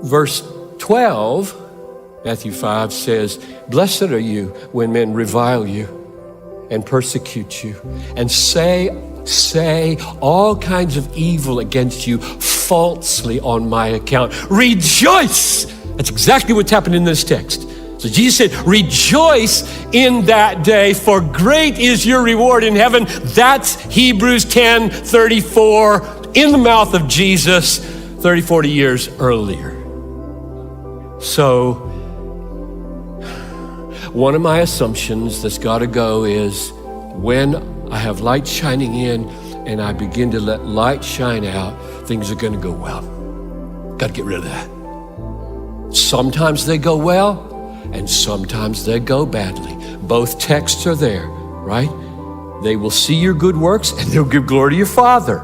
Verse 12, Matthew 5 says, "Blessed are you when men revile you and persecute you and say all kinds of evil against you falsely on my account. Rejoice!" That's exactly what's happened in this text. So Jesus said, "Rejoice in that day, for great is your reward in heaven." That's Hebrews 10:34 in the mouth of Jesus 30, 40 years earlier. So one of my assumptions that's got to go is when I have light shining in and I begin to let light shine out, things are going to go well. Got to get rid of that. Sometimes they go well and sometimes they go badly. Both texts are there, right? They will see your good works and they'll give glory to your Father.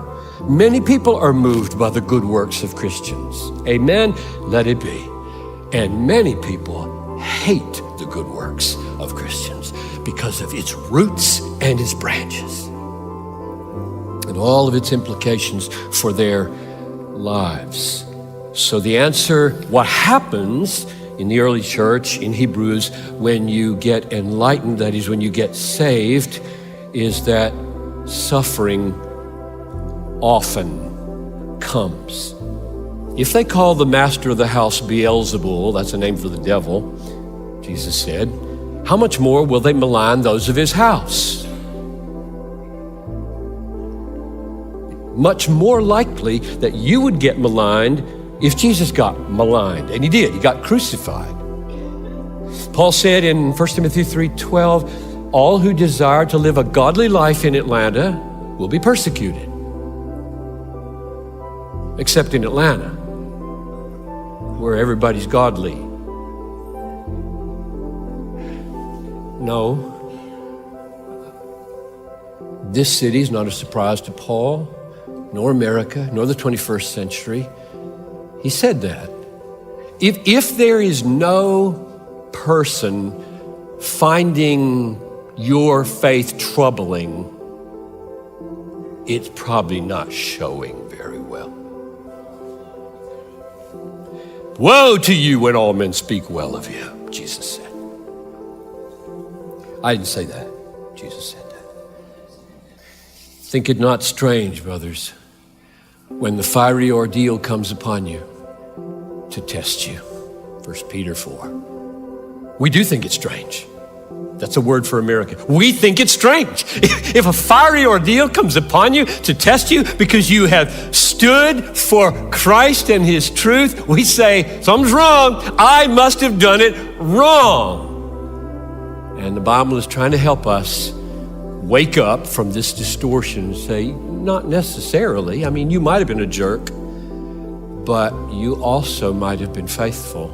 Many people are moved by the good works of Christians. Amen? Let it be. And many people hate the good works of Christians because of its roots and its branches and all of its implications for their lives. So the answer, what happens in the early church in Hebrews when you get enlightened, that is when you get saved, is that suffering often comes. If they call the master of the house Beelzebul, that's a name for the devil, Jesus said, how much more will they malign those of his house? Much more likely that you would get maligned if Jesus got maligned, and he did, he got crucified. Paul said in 1 Timothy 3:12, all who desire to live a godly life in Atlanta will be persecuted. Except in Atlanta, where everybody's godly. No, this city is not a surprise to Paul, nor America, nor the 21st century. He said that. If there is no person finding your faith troubling, it's probably not showing very well. Woe to you when all men speak well of you, Jesus said. I didn't say that. Jesus said that. Think it not strange, brothers, when the fiery ordeal comes upon you to test you. 1 Peter 4. We do think it's strange. That's a word for America. We think it's strange. If a fiery ordeal comes upon you to test you because you have stood for Christ and his truth, we say, something's wrong. I must have done it wrong. And the Bible is trying to help us wake up from this distortion and say, not necessarily. I mean, you might have been a jerk, but you also might have been faithful.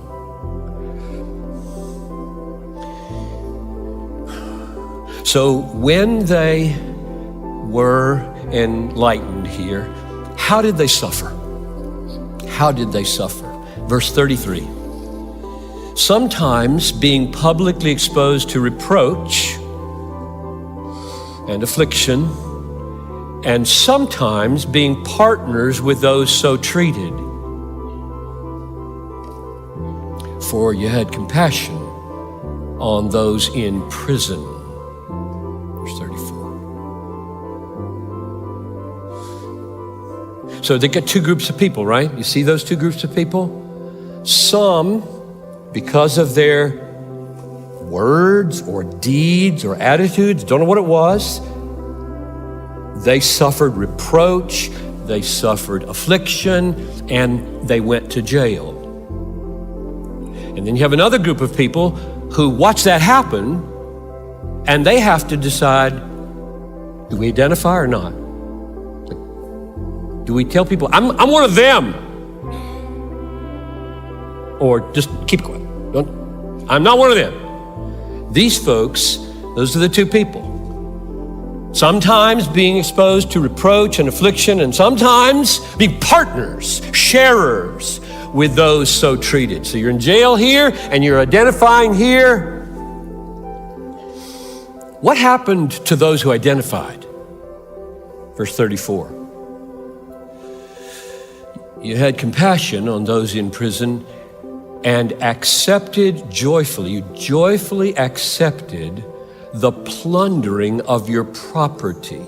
So when they were enlightened here, how did they suffer? How did they suffer? Verse 33. Sometimes being publicly exposed to reproach and affliction, and sometimes being partners with those so treated. For you had compassion on those in prison. Verse 34. So they got two groups of people, right? You see those two groups of people? Some, because of their words or deeds or attitudes, don't know what it was, they suffered reproach, they suffered affliction, and they went to jail. And then you have another group of people who watch that happen, and they have to decide, do we identify or not? Do we tell people, I'm one of them? Or just keep quiet. I'm not one of them. These folks, those are the two people. Sometimes being exposed to reproach and affliction, and sometimes being partners, sharers with those so treated. So you're in jail here, and you're identifying here. What happened to those who identified? Verse 34. You had compassion on those in prison and accepted joyfully, you joyfully accepted the plundering of your property.